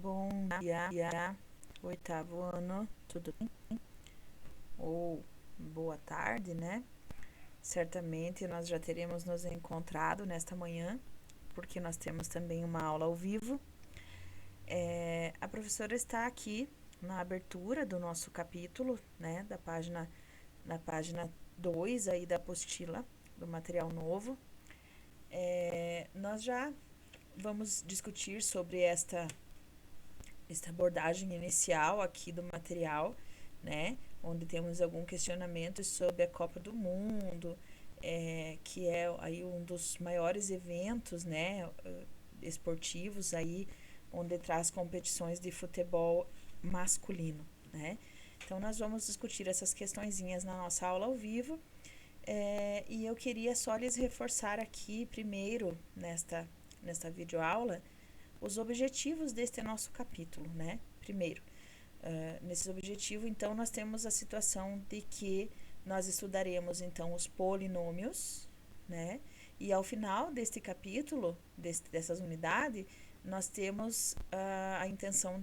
Bom dia, oitavo ano, tudo bem? Ou boa tarde, né? Certamente nós já teremos nos encontrado nesta manhã, porque nós temos também uma aula ao vivo. A professora está aqui na abertura do nosso capítulo, né? Na página 2 aí da apostila, do material novo. Nós já vamos discutir sobre esta abordagem inicial aqui do material, né? Onde temos algum questionamento sobre a Copa do Mundo, que é aí um dos maiores eventos, né, esportivos aí, onde traz competições de futebol masculino, né? Então, nós vamos discutir essas questõezinhas na nossa aula ao vivo, e eu queria só lhes reforçar aqui, primeiro, nesta videoaula, os objetivos deste nosso capítulo, né? Primeiro, nesse objetivo, então, nós temos a situação de que nós estudaremos, então, os polinômios, né? E ao final deste capítulo, dessas unidades, nós temos a intenção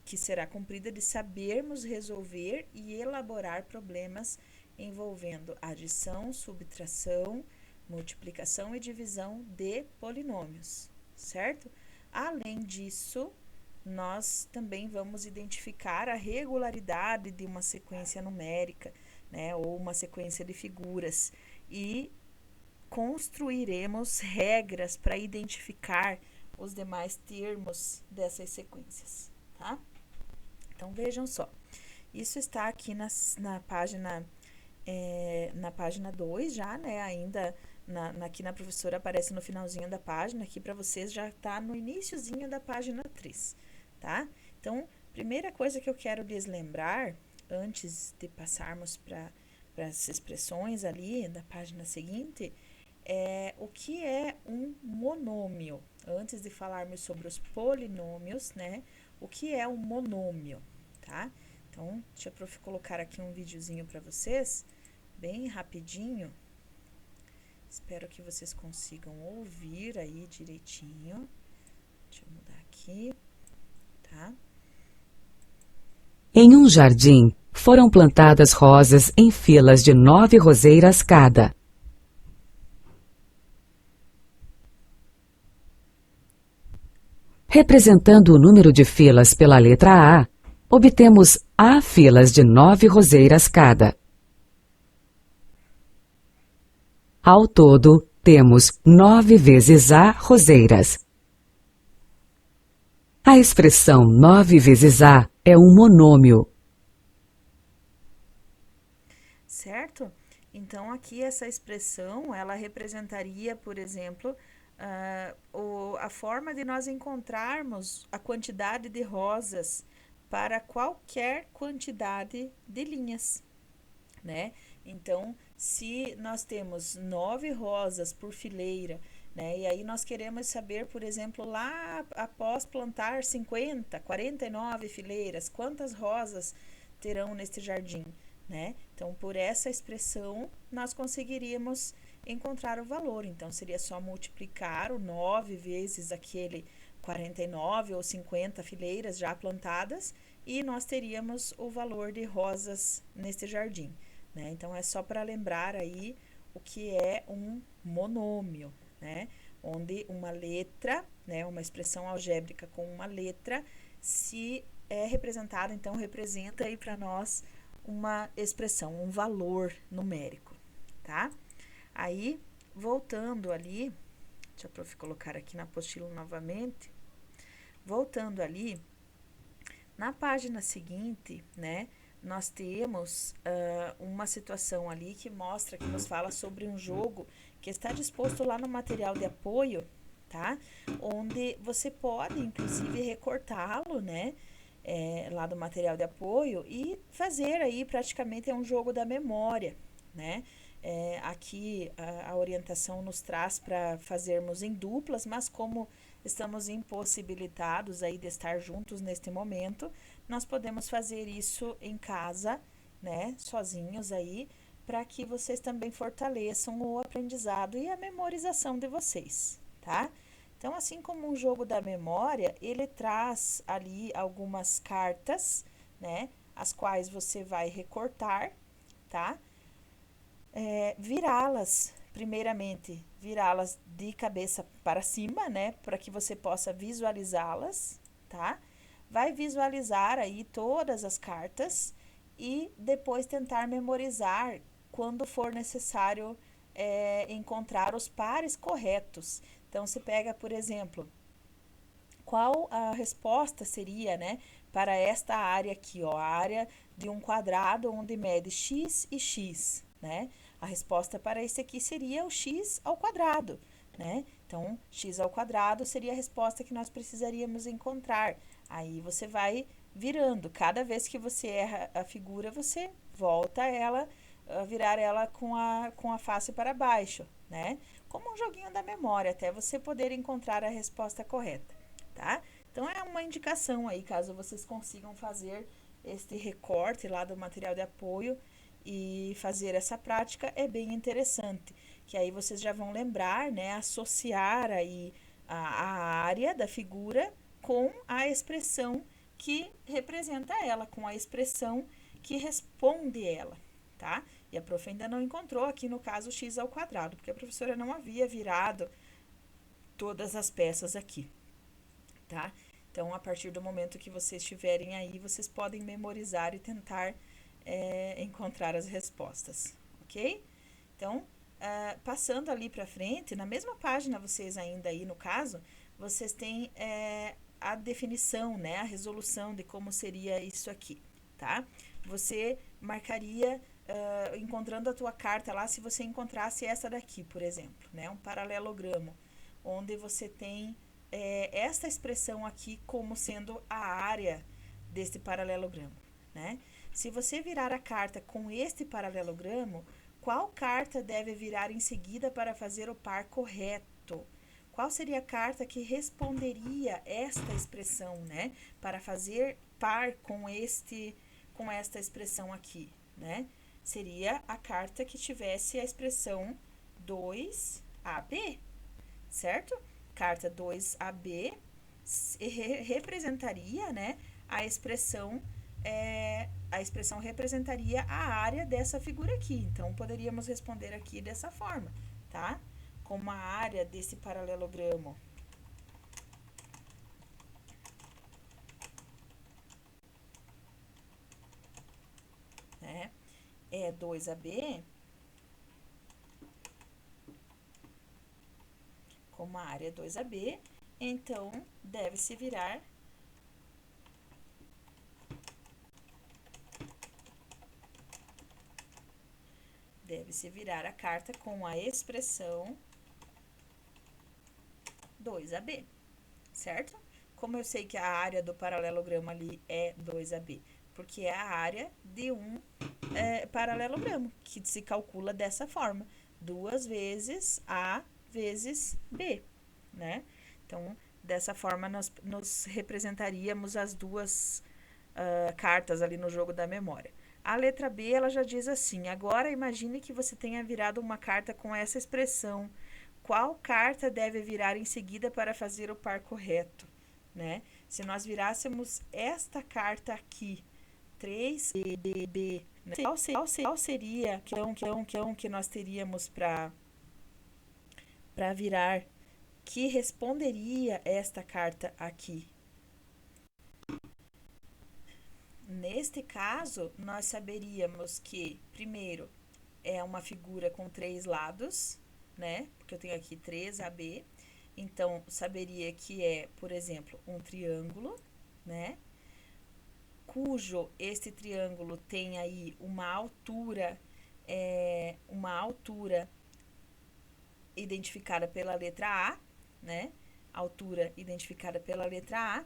que será cumprida de sabermos resolver e elaborar problemas envolvendo adição, subtração, multiplicação e divisão de polinômios, certo? Além disso, nós também vamos identificar a regularidade de uma sequência numérica, né, ou uma sequência de figuras, e construiremos regras para identificar os demais termos dessas sequências, tá? Então, vejam só, isso está aqui na página 2 já, né, ainda aqui na professora aparece no finalzinho da página, aqui para vocês já está no iniciozinho da página 3, tá? Então, primeira coisa que eu quero lhes lembrar, antes de passarmos para as expressões ali da página seguinte, é o que é um monômio. Antes de falarmos sobre os polinômios, né, o que é um monômio, tá? Então, deixa eu colocar aqui um videozinho para vocês, bem rapidinho. Espero que vocês consigam ouvir aí direitinho. Deixa eu mudar aqui, tá? Em um jardim, foram plantadas rosas em filas de 9 roseiras cada. Representando o número de filas pela letra A, obtemos A filas de 9 roseiras cada. Ao todo, temos 9 vezes A roseiras. A expressão 9 vezes A é um monômio. Certo? Então, aqui essa expressão, ela representaria, por exemplo, a forma de nós encontrarmos a quantidade de rosas para qualquer quantidade de linhas, né? Então, se nós temos 9 rosas por fileira, né? E aí nós queremos saber, por exemplo, lá após plantar 50, 49 fileiras, quantas rosas terão neste jardim, né? Então, por essa expressão, nós conseguiríamos encontrar o valor. Então, seria só multiplicar o 9 vezes aquele 49 ou 50 fileiras já plantadas e nós teríamos o valor de rosas neste jardim, né? Então, é só para lembrar aí o que é um monômio, né? Onde uma letra, né, uma expressão algébrica com uma letra, se é representada, então representa aí para nós uma expressão, um valor numérico, tá? Aí, voltando ali, deixa eu colocar aqui na apostila novamente, voltando ali, na página seguinte, né, nós temos uma situação ali que mostra, que nos fala sobre um jogo que está disposto lá no material de apoio, tá? Onde você pode, inclusive, recortá-lo, né? Lá do material de apoio e fazer aí praticamente um jogo da memória, né? Aqui a orientação nos traz para fazermos em duplas, mas como estamos impossibilitados aí de estar juntos neste momento, nós podemos fazer isso em casa, né, sozinhos aí, para que vocês também fortaleçam o aprendizado e a memorização de vocês, tá? Então, assim como um jogo da memória, ele traz ali algumas cartas, né? As quais você vai recortar, tá? Virá-las, primeiramente, virá-las de cabeça para cima, né? Para que você possa visualizá-las, tá? Vai visualizar aí todas as cartas e depois tentar memorizar quando for necessário encontrar os pares corretos. Então, se pega, por exemplo, qual a resposta seria, né, para esta área aqui, ó, a área de um quadrado onde mede x e x, né? A resposta para esse aqui seria o x ao quadrado, né? Então, x ao quadrado seria a resposta que nós precisaríamos encontrar. Aí você vai virando. Cada vez que você erra a figura, você volta ela, virar ela com a face para baixo, né? Como um joguinho da memória, até você poder encontrar a resposta correta, tá? Então, é uma indicação aí, caso vocês consigam fazer este recorte lá do material de apoio e fazer essa prática, é bem interessante, que aí vocês já vão lembrar, né, associar aí a área da figura com a expressão que representa ela, com a expressão que responde ela, tá? E a prof ainda não encontrou aqui no caso x ao quadrado, porque a professora não havia virado todas as peças aqui, tá? Então, a partir do momento que vocês estiverem aí, vocês podem memorizar e tentar encontrar as respostas, ok? Então, passando ali para frente, na mesma página, vocês ainda aí, no caso, vocês têm a definição, né? A resolução de como seria isso aqui, tá? Você marcaria, encontrando a tua carta lá, se você encontrasse essa daqui, por exemplo, né? Um paralelogramo, onde você tem esta expressão aqui como sendo a área deste paralelogramo, né? Se você virar a carta com este paralelogramo, qual carta deve virar em seguida para fazer o par correto? Qual seria a carta que responderia esta expressão, né? Para fazer par com esta expressão aqui, né? Seria a carta que tivesse a expressão 2AB, certo? Carta 2AB representaria, né, a expressão representaria a área dessa figura aqui. Então, poderíamos responder aqui dessa forma, tá? Como a área desse paralelogramo né, é 2AB, como a área é 2AB, então deve-se virar a carta com a expressão 2AB, certo? Como eu sei que a área do paralelogramo ali é 2AB? Porque é a área de um paralelogramo, que se calcula dessa forma, 2 vezes A vezes B, né? Então, dessa forma, nós representaríamos as duas cartas ali no jogo da memória. A letra B, ela já diz assim: agora imagine que você tenha virado uma carta com essa expressão. Qual carta deve virar em seguida para fazer o par correto, né? Se nós virássemos esta carta aqui, 3B, né? Qual seria que nós teríamos para virar, que responderia esta carta aqui? Neste caso, nós saberíamos que, primeiro, é uma figura com 3 lados, né? Porque eu tenho aqui 3AB. Então, saberia que é, por exemplo, um triângulo, né? Cujo este triângulo tem aí uma altura identificada pela letra A, né? Altura identificada pela letra A.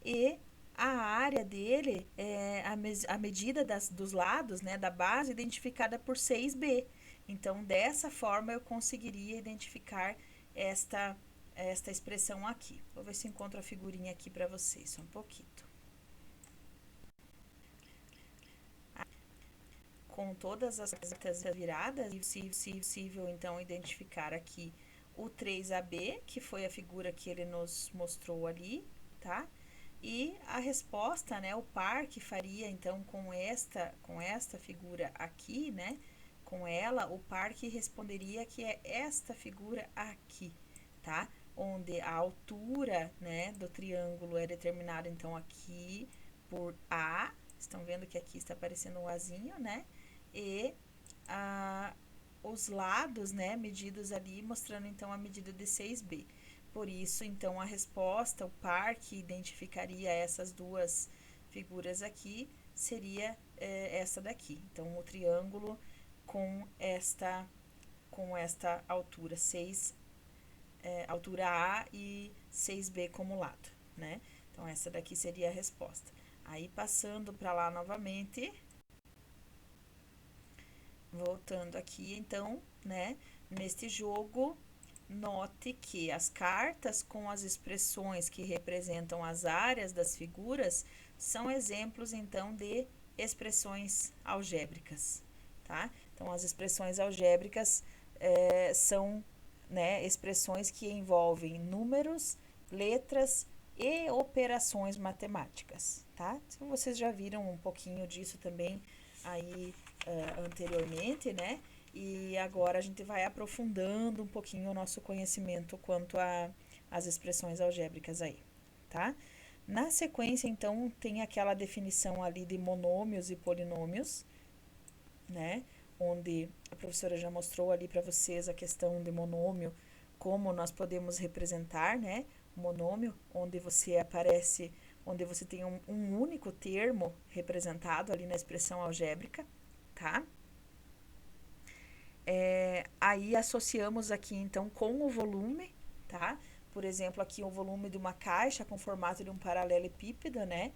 E a área dele é a medida dos lados, né, da base, identificada por 6B. Então, dessa forma, eu conseguiria identificar esta expressão aqui. Vou ver se encontro a figurinha aqui para vocês, só um pouquinho. Com todas as cartas viradas, é possível, então, identificar aqui o 3AB, que foi a figura que ele nos mostrou ali, tá? E a resposta, né, o par que faria, então, com esta figura aqui, né, com ela, o par que responderia que é esta figura aqui, tá? Onde a altura, né, do triângulo é determinada, então, aqui por A, estão vendo que aqui está aparecendo um Azinho, né? E os lados, né, medidos ali, mostrando, então, a medida de 6B. Por isso, então, a resposta, o par que identificaria essas duas figuras aqui, seria essa daqui. Então, o triângulo com esta altura, altura A e 6B como lado, né? Então, essa daqui seria a resposta. Aí, passando para lá novamente, voltando aqui, então, né? Neste jogo, note que as cartas com as expressões que representam as áreas das figuras são exemplos, então, de expressões algébricas, tá? Então, as expressões algébricas são, né, expressões que envolvem números, letras e operações matemáticas, tá? Então, vocês já viram um pouquinho disso também aí anteriormente, né? E agora a gente vai aprofundando um pouquinho o nosso conhecimento quanto às expressões algébricas aí, tá? Na sequência, então, tem aquela definição ali de monômios e polinômios, né? Onde a professora já mostrou ali para vocês a questão de monômio, como nós podemos representar, né? Monômio, onde você aparece, onde você tem um único termo representado ali na expressão algébrica, tá? Aí associamos aqui, então, com o volume, tá? Por exemplo, aqui o volume de uma caixa com formato de um paralelepípedo, né?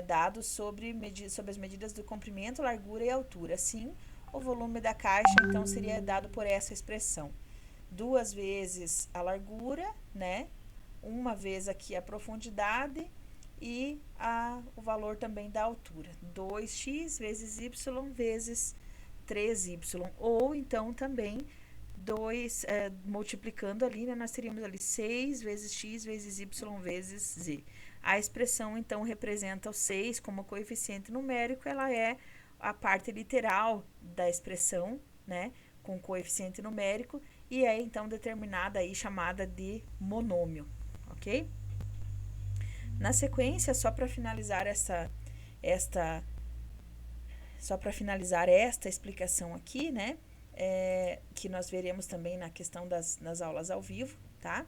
Dado sobre as medidas do comprimento, largura e altura. Assim, o volume da caixa, então, seria dado por essa expressão. 2 vezes a largura, né? 1 vez aqui a profundidade e o valor também da altura. 2x vezes y vezes 3y. Ou então também multiplicando ali, né, nós teríamos ali 6 vezes x vezes y vezes z. A expressão, então, representa o 6 como coeficiente numérico, ela é a parte literal da expressão, né, com coeficiente numérico, e é, então, determinada aí, chamada de monômio, ok? Na sequência, só para finalizar esta explicação aqui, né, que nós veremos também na questão nas aulas ao vivo, tá?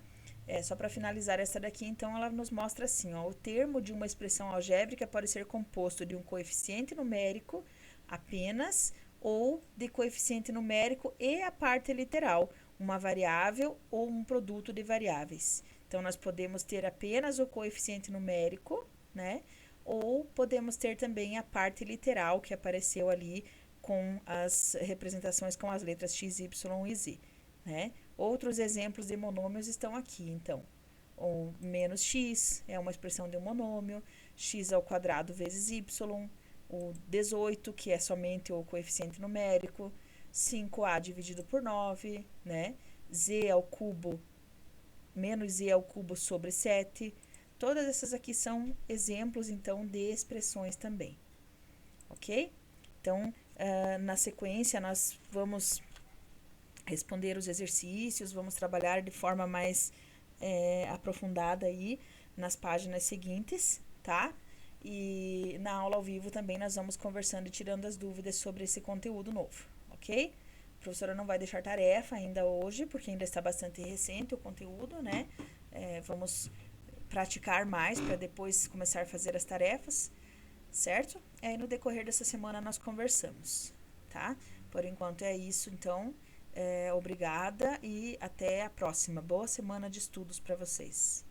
Só para finalizar essa daqui, então, ela nos mostra assim, ó, o termo de uma expressão algébrica pode ser composto de um coeficiente numérico apenas ou de coeficiente numérico e a parte literal, uma variável ou um produto de variáveis. Então, nós podemos ter apenas o coeficiente numérico, né? Ou podemos ter também a parte literal que apareceu ali com as representações com as letras x, y e z, né? Outros exemplos de monômios estão aqui, então. O menos x é uma expressão de um monômio, x ao quadrado vezes y, o 18, que é somente o coeficiente numérico, 5a dividido por 9, né? Z ao cubo, menos z ao cubo sobre 7. Todas essas aqui são exemplos, então, de expressões também, ok? Então, na sequência, nós vamos responder os exercícios, vamos trabalhar de forma mais aprofundada aí nas páginas seguintes, tá? E na aula ao vivo também nós vamos conversando e tirando as dúvidas sobre esse conteúdo novo, ok? A professora não vai deixar tarefa ainda hoje, porque ainda está bastante recente o conteúdo, né? Vamos praticar mais para depois começar a fazer as tarefas, certo? E aí no decorrer dessa semana nós conversamos, tá? Por enquanto é isso, então, obrigada e até a próxima. Boa semana de estudos para vocês.